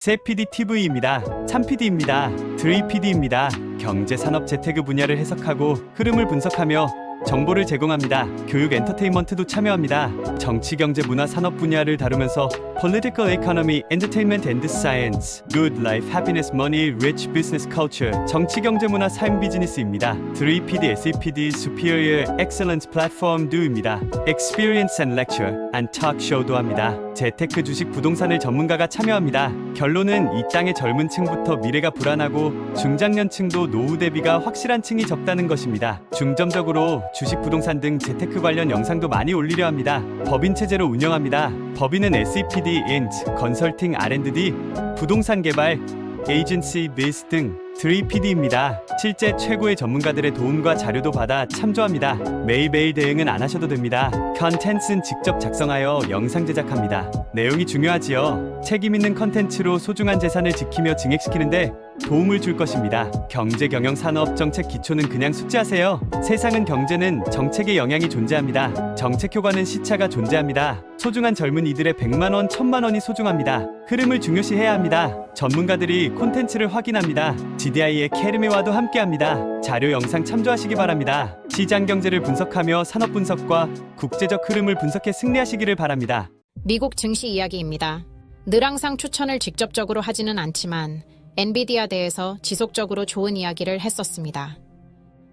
세PD TV입니다. 참PD입니다. 드레이PD입니다. 경제산업 재테크 분야를 해석하고 흐름을 분석하며 정보를 제공합니다. 교육 엔터테인먼트도 참여합니다. 정치, 경제, 문화, 산업 분야를 다루면서 Political Economy, Entertainment and Science, Good Life, Happiness, Money, Rich Business Culture, 정치, 경제, 문화, 삶, 비즈니스입니다. 드레이PD, SEPD, Superior Excellence Platform do입니다. Experience and Lecture and Talk Show도 합니다. 재테크, 주식, 부동산을 전문가가 참여합니다. 결론은 이 땅의 젊은 층부터 미래가 불안하고 중장년층도 노후 대비가 확실한 층이 적다는 것입니다. 중점적으로 주식, 부동산 등 재테크 관련 영상도 많이 올리려 합니다. 법인 체제로 운영합니다. 법인은 SEPD, INT, 컨설팅, R&D, 부동산 개발, 에이전시, 비즈 등 드레이PD입니다. 실제 최고의 전문가들의 도움과 자료도 받아 참조합니다. 매일매일 대응은 안 하셔도 됩니다. 컨텐츠는 직접 작성하여 영상 제작합니다. 내용이 중요하지요. 책임 있는 컨텐츠로 소중한 재산을 지키며 증액시키는데 도움을 줄 것입니다. 경제, 경영, 산업, 정책 기초는 그냥 숙지하세요. 세상은 경제는 정책의 영향이 존재합니다. 정책 효과는 시차가 존재합니다. 소중한 젊은이들의 100만원, 1000만원이 소중합니다. 흐름을 중요시해야 합니다. 전문가들이 콘텐츠를 확인합니다. GDI의 캐르메와도 함께합니다. 자료 영상 참조하시기 바랍니다. 시장 경제를 분석하며 산업 분석과 국제적 흐름을 분석해 승리하시기를 바랍니다. 미국 증시 이야기입니다. 늘 항상 추천을 직접적으로 하지는 않지만 엔비디아 대해서 지속적으로 좋은 이야기를 했었습니다.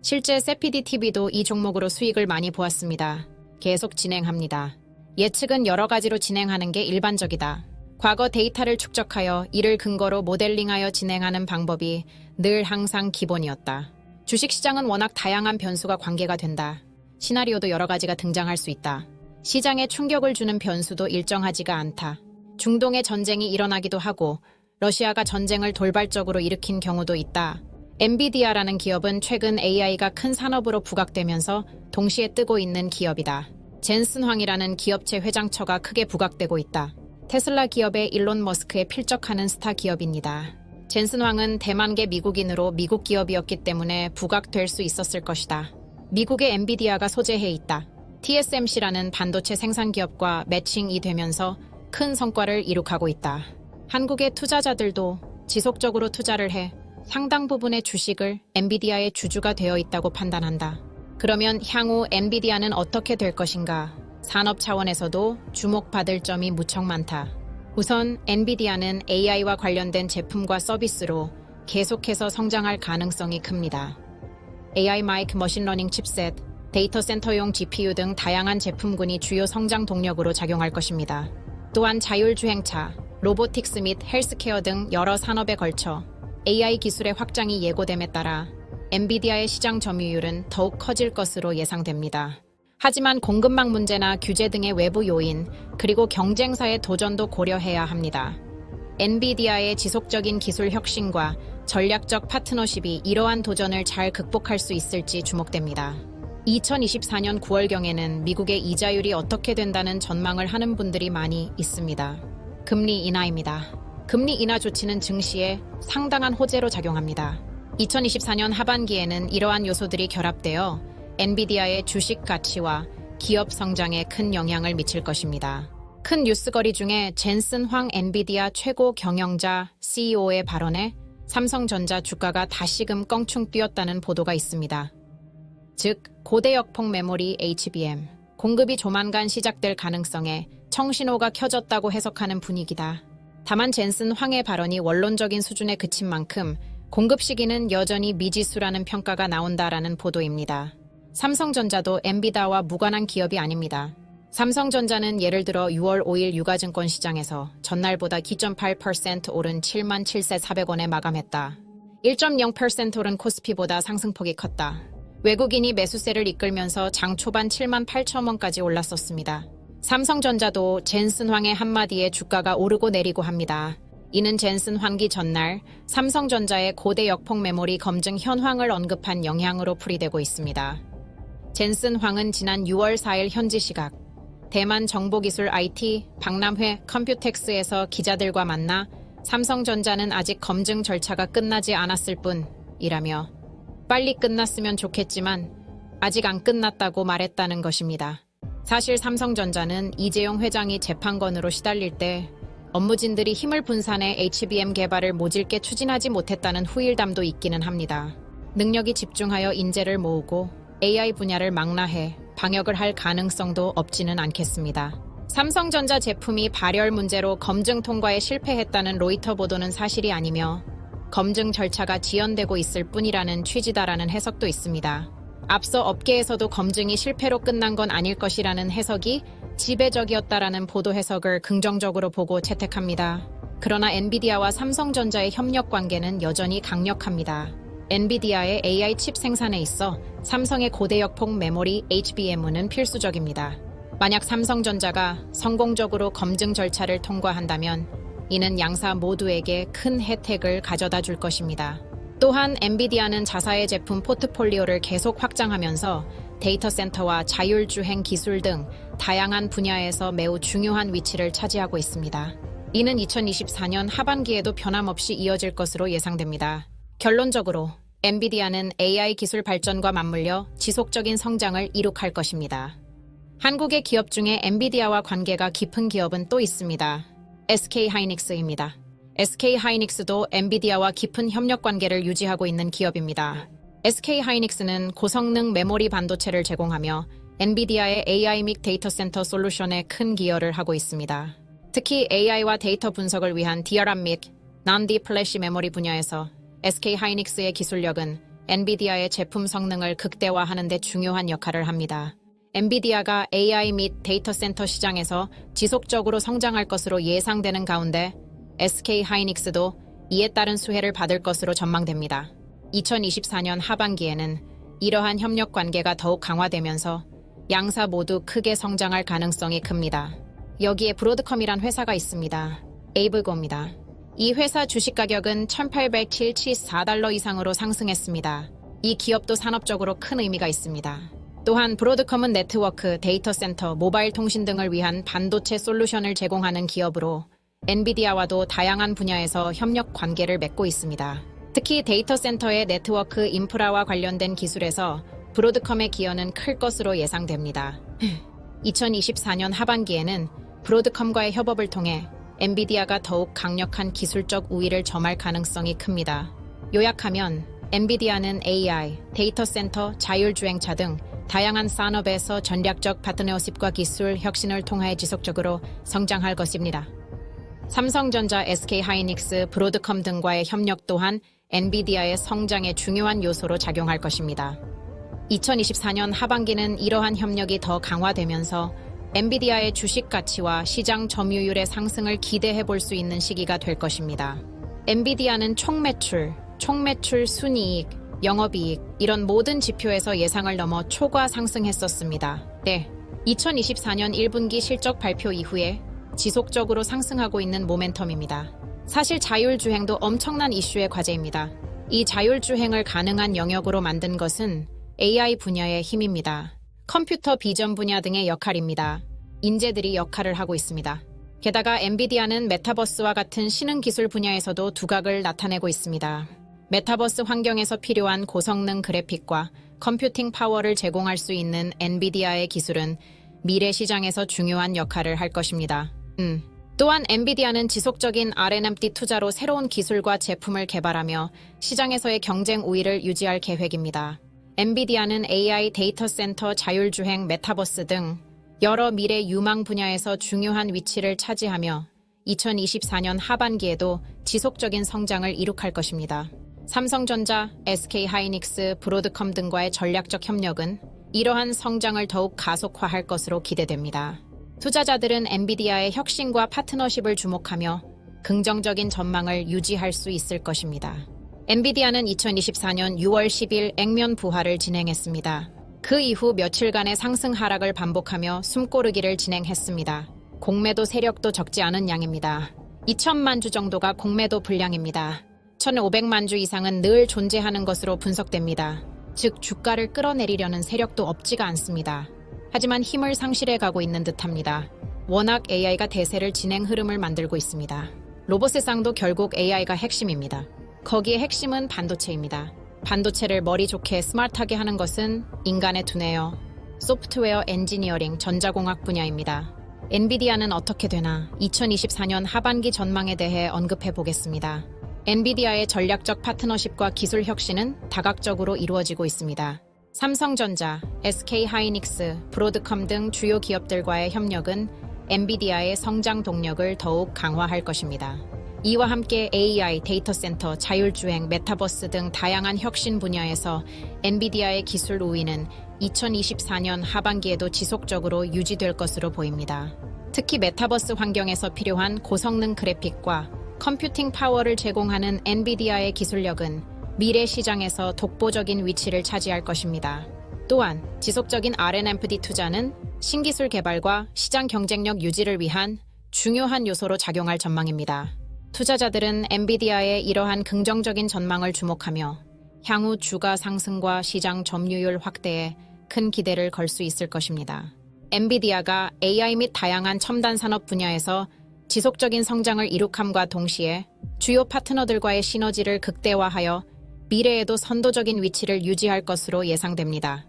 실제 세PD TV도 이 종목으로 수익을 많이 보았습니다. 계속 진행합니다. 예측은 여러 가지로 진행하는 게 일반적이다. 과거 데이터를 축적하여 이를 근거로 모델링하여 진행하는 방법이 늘 항상 기본이었다. 주식시장은 워낙 다양한 변수가 관계가 된다. 시나리오도 여러 가지가 등장할 수 있다. 시장에 충격을 주는 변수도 일정하지가 않다. 중동의 전쟁이 일어나기도 하고 러시아가 전쟁을 돌발적으로 일으킨 경우도 있다. 엔비디아라는 기업은 최근 AI가 큰 산업으로 부각되면서 동시에 뜨고 있는 기업이다. 젠슨 황이라는 기업체 회장처가 크게 부각되고 있다. 테슬라 기업의 일론 머스크에 필적하는 스타 기업입니다. 젠슨 황은 대만계 미국인으로 미국 기업이었기 때문에 부각될 수 있었을 것이다. 미국의 엔비디아가 소재해 있다. TSMC라는 반도체 생산 기업과 매칭이 되면서 큰 성과를 이룩하고 있다. 한국의 투자자들도 지속적으로 투자를 해 상당 부분의 주식을 엔비디아의 주주가 되어 있다고 판단한다. 그러면 향후 엔비디아는 어떻게 될 것인가? 산업 차원에서도 주목받을 점이 무척 많다. 우선 엔비디아는 AI와 관련된 제품과 서비스로 계속해서 성장할 가능성이 큽니다. AI 마이크, 머신러닝 칩셋, 데이터 센터용 GPU 등 다양한 제품군이 주요 성장 동력으로 작용할 것입니다. 또한 자율주행차, 로보틱스 및 헬스케어 등 여러 산업에 걸쳐 AI 기술의 확장이 예고됨에 따라 엔비디아의 시장 점유율은 더욱 커질 것으로 예상됩니다. 하지만 공급망 문제나 규제 등의 외부 요인, 그리고 경쟁사의 도전도 고려해야 합니다. 엔비디아의 지속적인 기술 혁신과 전략적 파트너십이 이러한 도전을 잘 극복할 수 있을지 주목됩니다. 2024년 9월경에는 미국의 이자율이 어떻게 된다는 전망을 하는 분들이 많이 있습니다. 금리 인하입니다. 금리 인하 조치는 증시에 상당한 호재로 작용합니다. 2024년 하반기에는 이러한 요소들이 결합되어 엔비디아의 주식 가치와 기업 성장에 큰 영향을 미칠 것입니다. 큰 뉴스거리 중에 젠슨 황 엔비디아 최고 경영자 CEO의 발언에 삼성전자 주가가 다시금 껑충 뛰었다는 보도가 있습니다. 즉, 고대 역폭 메모리 HBM 공급이 조만간 시작될 가능성에 청신호가 켜졌다고 해석하는 분위기다. 다만 젠슨 황의 발언이 원론적인 수준에 그친 만큼 공급 시기는 여전히 미지수라는 평가가 나온다라는 보도입니다. 삼성전자도 엔비디아와 무관한 기업이 아닙니다. 삼성전자는 예를 들어 6월 5일 유가증권 시장에서 전날보다 2.8% 오른 77,400원에 마감했다. 1.0% 오른 코스피보다 상승폭이 컸다. 외국인이 매수세를 이끌면서 장 초반 78,000원까지 올랐었습니다. 삼성전자도 젠슨 황의 한마디에 주가가 오르고 내리고 합니다. 이는 젠슨 황기 전날 삼성전자의 고대 역폭 메모리 검증 현황을 언급한 영향으로 풀이되고 있습니다. 젠슨 황은 지난 6월 4일 현지 시각 대만 정보기술 IT 박람회 컴퓨텍스에서 기자들과 만나 삼성전자는 아직 검증 절차가 끝나지 않았을 뿐이라며 빨리 끝났으면 좋겠지만 아직 안 끝났다고 말했다는 것입니다. 사실 삼성전자는 이재용 회장이 재판건으로 시달릴 때 업무진들이 힘을 분산해 HBM 개발을 모질게 추진하지 못했다는 후일담도 있기는 합니다. 능력이 집중하여 인재를 모으고 AI 분야를 망라해 방역을 할 가능성도 없지는 않겠습니다. 삼성전자 제품이 발열 문제로 검증 통과에 실패했다는 로이터 보도는 사실이 아니며 검증 절차가 지연되고 있을 뿐이라는 취지다라는 해석도 있습니다. 앞서 업계에서도 검증이 실패로 끝난 건 아닐 것이라는 해석이 지배적이었다라는 보도 해석을 긍정적으로 보고 채택합니다. 그러나 엔비디아와 삼성전자의 협력 관계는 여전히 강력합니다. 엔비디아의 AI 칩 생산에 있어 삼성의 고대역폭 메모리 HBM은 필수적입니다. 만약 삼성전자가 성공적으로 검증 절차를 통과한다면 이는 양사 모두에게 큰 혜택을 가져다 줄 것입니다. 또한 엔비디아는 자사의 제품 포트폴리오를 계속 확장하면서 데이터 센터와 자율주행 기술 등 다양한 분야에서 매우 중요한 위치를 차지하고 있습니다. 이는 2024년 하반기에도 변함없이 이어질 것으로 예상됩니다. 결론적으로 엔비디아는 AI 기술 발전과 맞물려 지속적인 성장을 이룩할 것입니다. 한국의 기업 중에 엔비디아와 관계가 깊은 기업은 또 있습니다. SK하이닉스입니다. SK하이닉스도 엔비디아와 깊은 협력 관계를 유지하고 있는 기업입니다. SK하이닉스는 고성능 메모리 반도체를 제공하며 엔비디아의 AI 및 데이터 센터 솔루션에 큰 기여를 하고 있습니다. 특히 AI와 데이터 분석을 위한 DRAM 및 Non-D 플래시 메모리 분야에서 SK하이닉스의 기술력은 엔비디아의 제품 성능을 극대화하는 데 중요한 역할을 합니다. 엔비디아가 AI 및 데이터 센터 시장에서 지속적으로 성장할 것으로 예상되는 가운데 SK하이닉스도 이에 따른 수혜를 받을 것으로 전망됩니다. 2024년 하반기에는 이러한 협력 관계가 더욱 강화되면서 양사 모두 크게 성장할 가능성이 큽니다. 여기에 브로드컴이란 회사가 있습니다. 에이블고입니다. 이 회사 주식 가격은 1874달러 이상으로 상승했습니다. 이 기업도 산업적으로 큰 의미가 있습니다. 또한 브로드컴은 네트워크, 데이터 센터, 모바일 통신 등을 위한 반도체 솔루션을 제공하는 기업으로 엔비디아와도 다양한 분야에서 협력 관계를 맺고 있습니다. 특히 데이터 센터의 네트워크 인프라와 관련된 기술에서 브로드컴의 기여는 클 것으로 예상됩니다. 2024년 하반기에는 브로드컴과의 협업을 통해 엔비디아가 더욱 강력한 기술적 우위를 점할 가능성이 큽니다. 요약하면 엔비디아는 AI, 데이터 센터, 자율주행차 등 다양한 산업에서 전략적 파트너십과 기술 혁신을 통해 지속적으로 성장할 것입니다. 삼성전자, SK하이닉스, 브로드컴 등과의 협력 또한 엔비디아의 성장에 중요한 요소로 작용할 것입니다. 2024년 하반기는 이러한 협력이 더 강화되면서 엔비디아의 주식 가치와 시장 점유율의 상승을 기대해 볼 수 있는 시기가 될 것입니다. 엔비디아는 총매출, 순이익, 영업이익 이런 모든 지표에서 예상을 넘어 초과 상승했었습니다. 2024년 1분기 실적 발표 이후에 지속적으로 상승하고 있는 모멘텀입니다. 사실 자율주행도 엄청난 이슈의 과제입니다. 이 자율주행을 가능한 영역으로 만든 것은 AI 분야의 힘입니다. 컴퓨터 비전 분야 등의 역할입니다. 인재들이 역할을 하고 있습니다. 게다가 엔비디아는 메타버스와 같은 신흥 기술 분야에서도 두각을 나타내고 있습니다. 메타버스 환경에서 필요한 고성능 그래픽과 컴퓨팅 파워를 제공할 수 있는 엔비디아의 기술은 미래 시장에서 중요한 역할을 할 것입니다. 또한 엔비디아는 지속적인 R&D 투자로 새로운 기술과 제품을 개발하며 시장에서의 경쟁 우위를 유지할 계획입니다. 엔비디아는 AI, 데이터 센터, 자율주행, 메타버스 등 여러 미래 유망 분야에서 중요한 위치를 차지하며 2024년 하반기에도 지속적인 성장을 이룩할 것입니다. 삼성전자, SK하이닉스, 브로드컴 등과의 전략적 협력은 이러한 성장을 더욱 가속화할 것으로 기대됩니다. 투자자들은 엔비디아의 혁신과 파트너십을 주목하며 긍정적인 전망을 유지할 수 있을 것입니다. 엔비디아는 2024년 6월 10일 액면 부하를 진행했습니다. 그 이후 며칠간의 상승 하락을 반복하며 숨고르기를 진행했습니다. 공매도 세력도 적지 않은 양입니다. 2천만 주 정도가 공매도 불량입니다. 1,500만 주 이상은 늘 존재하는 것으로 분석됩니다. 즉 주가를 끌어내리려는 세력도 없지가 않습니다. 하지만 힘을 상실해 가고 있는 듯합니다. 워낙 AI가 대세를 진행 흐름을 만들고 있습니다. 로봇 세상도 결국 AI가 핵심입니다. 거기에 핵심은 반도체입니다. 반도체를 머리 좋게 스마트하게 하는 것은 인간의 두뇌요, 소프트웨어 엔지니어링, 전자공학 분야입니다. 엔비디아는 어떻게 되나 2024년 하반기 전망에 대해 언급해 보겠습니다. 엔비디아의 전략적 파트너십과 기술 혁신은 다각적으로 이루어지고 있습니다. 삼성전자, SK하이닉스, 브로드컴 등 주요 기업들과의 협력은 엔비디아의 성장 동력을 더욱 강화할 것입니다. 이와 함께 AI, 데이터 센터, 자율주행, 메타버스 등 다양한 혁신 분야에서 엔비디아의 기술 우위는 2024년 하반기에도 지속적으로 유지될 것으로 보입니다. 특히 메타버스 환경에서 필요한 고성능 그래픽과 컴퓨팅 파워를 제공하는 엔비디아의 기술력은 미래 시장에서 독보적인 위치를 차지할 것입니다. 또한 지속적인 R&D 투자는 신기술 개발과 시장 경쟁력 유지를 위한 중요한 요소로 작용할 전망입니다. 투자자들은 엔비디아의 이러한 긍정적인 전망을 주목하며 향후 주가 상승과 시장 점유율 확대에 큰 기대를 걸 수 있을 것입니다. 엔비디아가 AI 및 다양한 첨단 산업 분야에서 지속적인 성장을 이룩함과 동시에 주요 파트너들과의 시너지를 극대화하여 미래에도 선도적인 위치를 유지할 것으로 예상됩니다.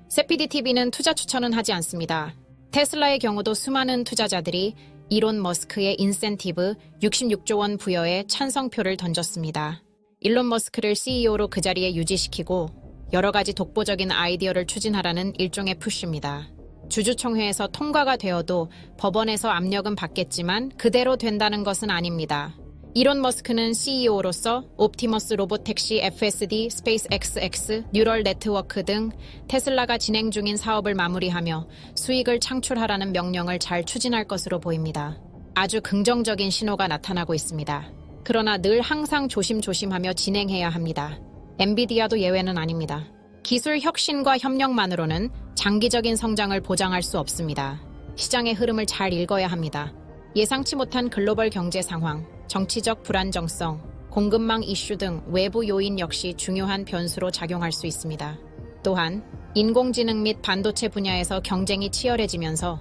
세피디TV는 투자 추천은 하지 않습니다. 테슬라의 경우도 수많은 투자자들이 일론 머스크의 인센티브 66조 원 부여에 찬성표를 던졌습니다. 일론 머스크를 CEO로 그 자리에 유지시키고 여러 가지 독보적인 아이디어를 추진하라는 일종의 푸시입니다. 주주총회에서 통과가 되어도 법원에서 압력은 받겠지만 그대로 된다는 것은 아닙니다. 일론 머스크는 CEO로서 옵티머스 로보택시 FSD, 스페이스X, 뉴럴 네트워크 등 테슬라가 진행 중인 사업을 마무리하며 수익을 창출하라는 명령을 잘 추진할 것으로 보입니다. 아주 긍정적인 신호가 나타나고 있습니다. 그러나 늘 항상 조심조심하며 진행해야 합니다. 엔비디아도 예외는 아닙니다. 기술 혁신과 협력만으로는 장기적인 성장을 보장할 수 없습니다. 시장의 흐름을 잘 읽어야 합니다. 예상치 못한 글로벌 경제 상황, 정치적 불안정성, 공급망 이슈 등 외부 요인 역시 중요한 변수로 작용할 수 있습니다. 또한 인공지능 및 반도체 분야에서 경쟁이 치열해지면서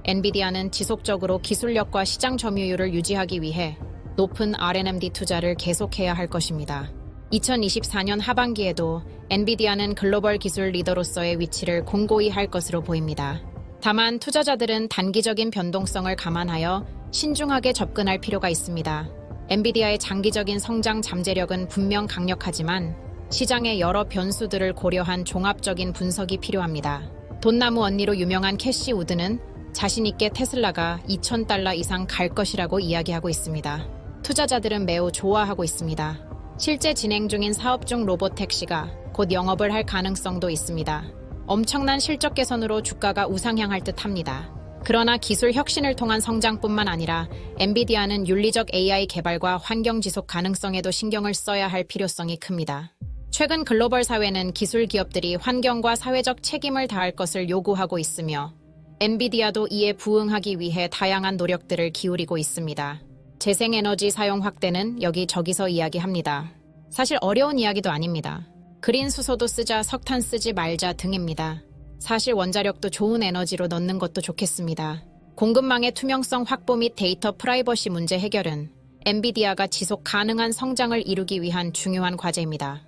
엔비디아는 지속적으로 기술력과 시장 점유율을 유지하기 위해 높은 R&D 투자를 계속해야 할 것입니다. 2024년 하반기에도 엔비디아는 글로벌 기술 리더로서의 위치를 공고히 할 것으로 보입니다. 다만 투자자들은 단기적인 변동성을 감안하여 신중하게 접근할 필요가 있습니다. 엔비디아의 장기적인 성장 잠재력은 분명 강력하지만 시장의 여러 변수들을 고려한 종합적인 분석이 필요합니다. 돈나무 언니로 유명한 캐시 우드는 자신 있게 테슬라가 $2,000 이상 갈 것이라고 이야기하고 있습니다. 투자자들은 매우 좋아하고 있습니다. 실제 진행 중인 사업 중 로보택시가 곧 영업을 할 가능성도 있습니다. 엄청난 실적 개선으로 주가가 우상향할 듯합니다. 그러나 기술 혁신을 통한 성장뿐만 아니라 엔비디아는 윤리적 AI 개발과 환경 지속 가능성에도 신경을 써야 할 필요성이 큽니다. 최근 글로벌 사회는 기술 기업들이 환경과 사회적 책임을 다할 것을 요구하고 있으며 엔비디아도 이에 부응하기 위해 다양한 노력들을 기울이고 있습니다. 재생에너지 사용 확대는 여기저기서 이야기합니다. 사실 어려운 이야기도 아닙니다. 그린 수소도 쓰자, 석탄 쓰지 말자 등입니다. 사실 원자력도 좋은 에너지로 넣는 것도 좋겠습니다. 공급망의 투명성 확보 및 데이터 프라이버시 문제 해결은 엔비디아가 지속 가능한 성장을 이루기 위한 중요한 과제입니다.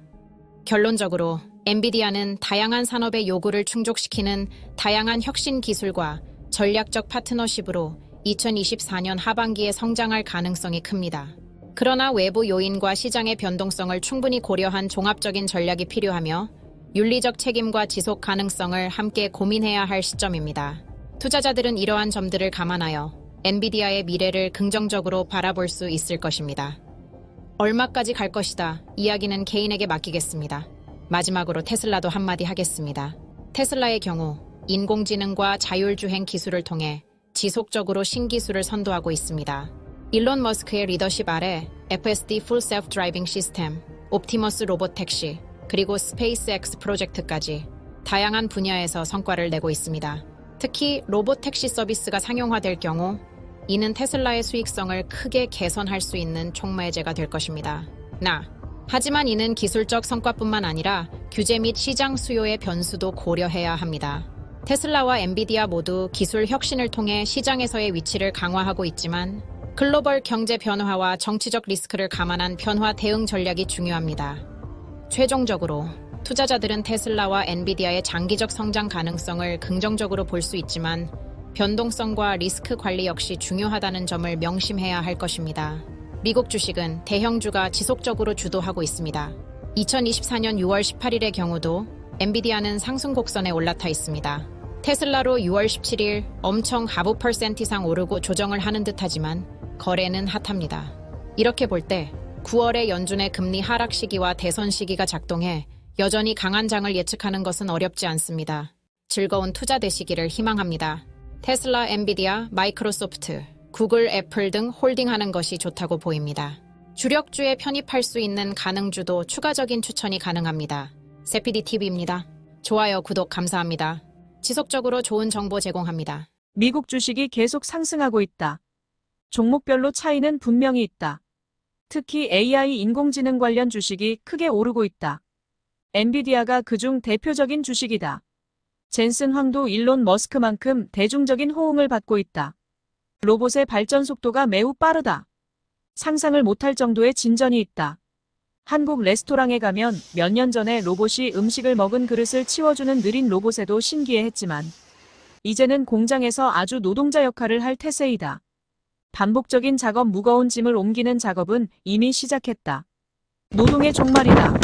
결론적으로 엔비디아는 다양한 산업의 요구를 충족시키는 다양한 혁신 기술과 전략적 파트너십으로 2024년 하반기에 성장할 가능성이 큽니다. 그러나 외부 요인과 시장의 변동성을 충분히 고려한 종합적인 전략이 필요하며 윤리적 책임과 지속 가능성을 함께 고민해야 할 시점입니다. 투자자들은 이러한 점들을 감안하여 엔비디아의 미래를 긍정적으로 바라볼 수 있을 것입니다. 얼마까지 갈 것이다. 이야기는 개인에게 맡기겠습니다. 마지막으로 테슬라도 한마디 하겠습니다. 테슬라의 경우 인공지능과 자율주행 기술을 통해 지속적으로 신기술을 선도하고 있습니다. 일론 머스크의 리더십 아래 FSD Full Self Driving System, 옵티머스 로보택시, 그리고 스페이스X 프로젝트까지 다양한 분야에서 성과를 내고 있습니다. 특히 로보택시 서비스가 상용화될 경우 이는 테슬라의 수익성을 크게 개선할 수 있는 촉매제가 될 것입니다. 하지만 이는 기술적 성과뿐만 아니라 규제 및 시장 수요의 변수도 고려해야 합니다. 테슬라와 엔비디아 모두 기술 혁신을 통해 시장에서의 위치를 강화하고 있지만 글로벌 경제 변화와 정치적 리스크를 감안한 변화 대응 전략이 중요합니다. 최종적으로 투자자들은 테슬라와 엔비디아의 장기적 성장 가능성을 긍정적으로 볼 수 있지만 변동성과 리스크 관리 역시 중요하다는 점을 명심해야 할 것입니다. 미국 주식은 대형주가 지속적으로 주도하고 있습니다. 2024년 6월 18일의 경우도 엔비디아는 상승 곡선에 올라타 있습니다. 테슬라로 6월 17일 엄청 하부 % 이상 오르고 조정을 하는 듯하지만 거래는 핫합니다. 이렇게 볼 때 9월의 연준의 금리 하락 시기와 대선 시기가 작동해 여전히 강한 장을 예측하는 것은 어렵지 않습니다. 즐거운 투자 되시기를 희망합니다. 테슬라, 엔비디아, 마이크로소프트, 구글, 애플 등 홀딩하는 것이 좋다고 보입니다. 주력주에 편입할 수 있는 가능주도 추가적인 추천이 가능합니다. 세피디TV입니다. 좋아요, 구독 감사합니다. 지속적으로 좋은 정보 제공합니다. 미국 주식이 계속 상승하고 있다. 종목별로 차이는 분명히 있다. 특히 AI 인공지능 관련 주식이 크게 오르고 있다. 엔비디아가 그중 대표적인 주식이다. 젠슨 황도 일론 머스크만큼 대중적인 호응을 받고 있다. 로봇의 발전 속도가 매우 빠르다. 상상을 못할 정도의 진전이 있다. 한국 레스토랑에 가면 몇 년 전에 로봇이 음식을 먹은 그릇을 치워주는 느린 로봇에도 신기해했지만 이제는 공장에서 아주 노동자 역할을 할 태세이다. 반복적인 작업, 무거운 짐을 옮기는 작업은 이미 시작했다. 노동의 종말이다.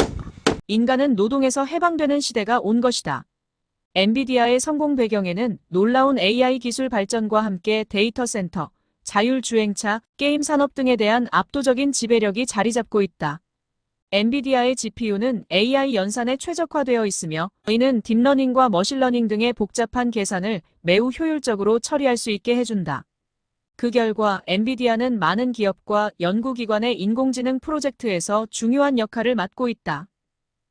인간은 노동에서 해방되는 시대가 온 것이다. 엔비디아의 성공 배경에는 놀라운 AI 기술 발전과 함께 데이터 센터, 자율주행차, 게임 산업 등에 대한 압도적인 지배력이 자리 잡고 있다. 엔비디아의 GPU는 AI 연산에 최적화되어 있으며 이는 딥러닝과 머신러닝 등의 복잡한 계산을 매우 효율적으로 처리할 수 있게 해준다. 그 결과 엔비디아는 많은 기업과 연구기관의 인공지능 프로젝트에서 중요한 역할을 맡고 있다.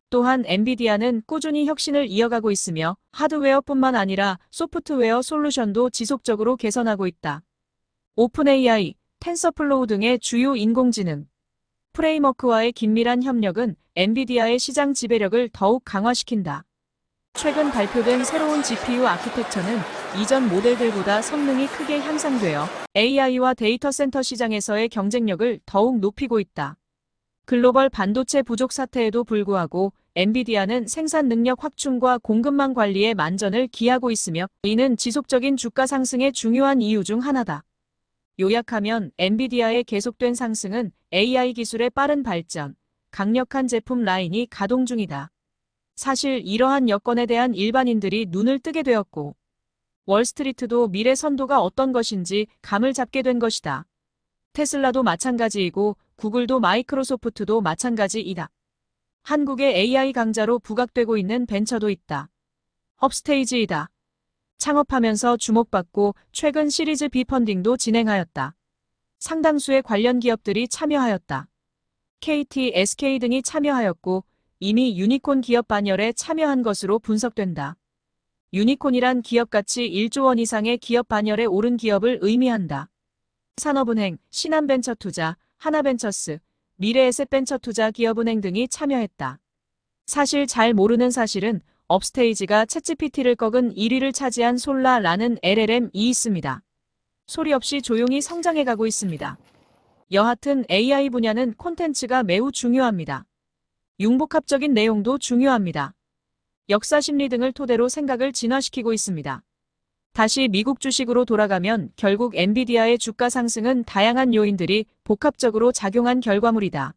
또한 엔비디아는 꾸준히 혁신을 이어가고 있으며 하드웨어뿐만 아니라 소프트웨어 솔루션도 지속적으로 개선하고 있다. 오픈AI, 텐서플로우 등의 주요 인공지능 프레임워크와의 긴밀한 협력은 엔비디아의 시장 지배력을 더욱 강화시킨다. 최근 발표된 새로운 GPU 아키텍처는 이전 모델들보다 성능이 크게 향상되어 AI와 데이터 센터 시장에서의 경쟁력을 더욱 높이고 있다. 글로벌 반도체 부족 사태에도 불구하고 엔비디아는 생산 능력 확충과 공급망 관리에 만전을 기하고 있으며 이는 지속적인 주가 상승의 중요한 이유 중 하나다. 요약하면 엔비디아의 계속된 상승은 AI 기술의 빠른 발전, 강력한 제품 라인이 가동 중이다. 사실 이러한 여건에 대한 일반인들이 눈을 뜨게 되었고 월스트리트도 미래 선도가 어떤 것인지 감을 잡게 된 것이다. 테슬라도 마찬가지이고 구글도 마이크로소프트도 마찬가지이다. 한국의 AI 강자로 부각되고 있는 벤처도 있다. 업스테이지이다. 창업하면서 주목받고 최근 시리즈 B 펀딩도 진행하였다. 상당수의 관련 기업들이 참여하였다. KT, SK 등이 참여하였고 이미 유니콘 기업 반열에 참여한 것으로 분석된다. 유니콘이란 기업가치 1조 원 이상의 기업 반열에 오른 기업을 의미한다. 산업은행, 신한벤처투자, 하나벤처스, 미래에셋벤처투자 기업은행 등이 참여했다. 사실 잘 모르는 사실은 업스테이지가 챗GPT를 꺾은 1위를 차지한 솔라라는 LLM이 있습니다. 소리 없이 조용히 성장해가고 있습니다. 여하튼 AI 분야는 콘텐츠가 매우 중요합니다. 융복합적인 내용도 중요합니다. 역사 심리 등을 토대로 생각을 진화시키고 있습니다. 다시 미국 주식으로 돌아가면 결국 엔비디아의 주가 상승은 다양한 요인들이 복합적으로 작용한 결과물이다.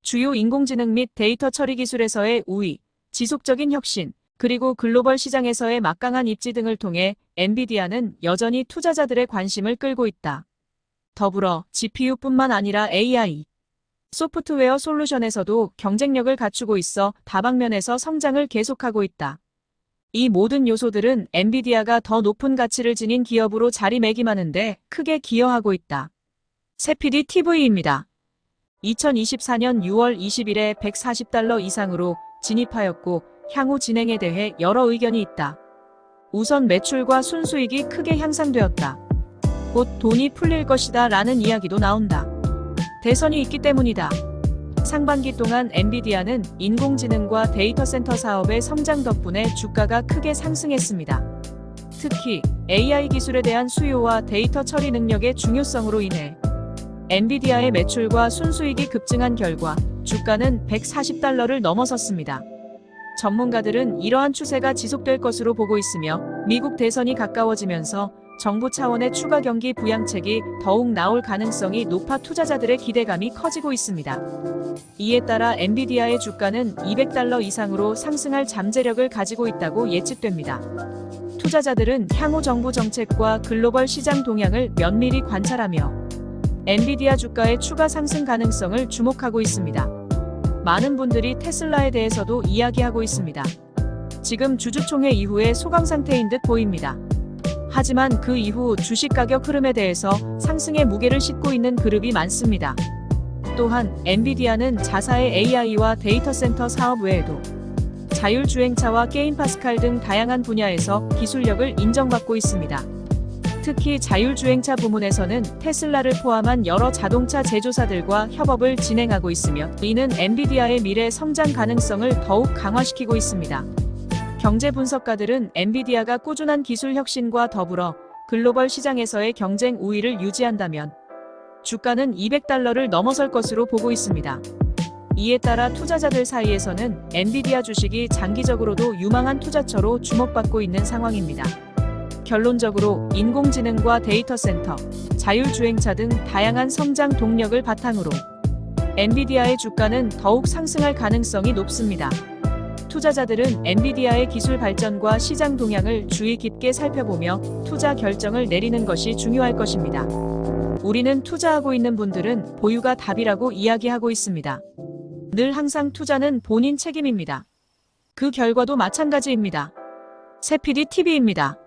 주요 인공지능 및 데이터 처리 기술에서의 우위, 지속적인 혁신, 그리고 글로벌 시장에서의 막강한 입지 등을 통해 엔비디아는 여전히 투자자들의 관심을 끌고 있다. 더불어 GPU뿐만 아니라 AI, 소프트웨어 솔루션에서도 경쟁력을 갖추고 있어 다방면에서 성장을 계속하고 있다. 이 모든 요소들은 엔비디아가 더 높은 가치를 지닌 기업으로 자리매김하는데 크게 기여하고 있다. 세피디TV입니다. 2024년 6월 20일에 $140 이상으로 진입하였고 향후 진행에 대해 여러 의견이 있다. 우선 매출과 순수익이 크게 향상되었다. 곧 돈이 풀릴 것이다 라는 이야기도 나온다. 대선이 있기 때문이다. 상반기 동안 엔비디아는 인공지능과 데이터 센터 사업의 성장 덕분에 주가가 크게 상승했습니다. 특히 AI 기술에 대한 수요와 데이터 처리 능력의 중요성으로 인해 엔비디아의 매출과 순수익이 급증한 결과 주가는 $140를 넘어섰습니다. 전문가들은 이러한 추세가 지속될 것으로 보고 있으며 미국 대선이 가까워지면서 정부 차원의 추가 경기 부양책이 더욱 나올 가능성이 높아 투자자들의 기대감이 커지고 있습니다. 이에 따라 엔비디아의 주가는 $200 이상으로 상승할 잠재력을 가지고 있다고 예측됩니다. 투자자들은 향후 정부 정책과 글로벌 시장 동향을 면밀히 관찰하며 엔비디아 주가의 추가 상승 가능성을 주목하고 있습니다. 많은 분들이 테슬라에 대해서도 이야기하고 있습니다. 지금 주주총회 이후에 소강 상태인 듯 보입니다. 하지만 그 이후 주식 가격 흐름에 대해서 상승의 무게를 싣고 있는 그룹이 많습니다. 또한 엔비디아는 자사의 AI와 데이터 센터 사업 외에도 자율주행차와 게임 파스칼 등 다양한 분야에서 기술력을 인정받고 있습니다. 특히 자율주행차 부문에서는 테슬라를 포함한 여러 자동차 제조사들과 협업을 진행하고 있으며 이는 엔비디아의 미래 성장 가능성을 더욱 강화시키고 있습니다. 경제 분석가들은 엔비디아가 꾸준한 기술 혁신과 더불어 글로벌 시장에서의 경쟁 우위를 유지한다면 주가는 $200를 넘어설 것으로 보고 있습니다. 이에 따라 투자자들 사이에서는 엔비디아 주식이 장기적으로도 유망한 투자처로 주목받고 있는 상황입니다. 결론적으로 인공지능과 데이터 센터, 자율주행차 등 다양한 성장 동력을 바탕으로 엔비디아의 주가는 더욱 상승할 가능성이 높습니다. 투자자들은 엔비디아의 기술 발전과 시장 동향을 주의 깊게 살펴보며 투자 결정을 내리는 것이 중요할 것입니다. 우리는 투자하고 있는 분들은 보유가 답이라고 이야기하고 있습니다. 늘 항상 투자는 본인 책임입니다. 그 결과도 마찬가지입니다. 세피디 TV입니다.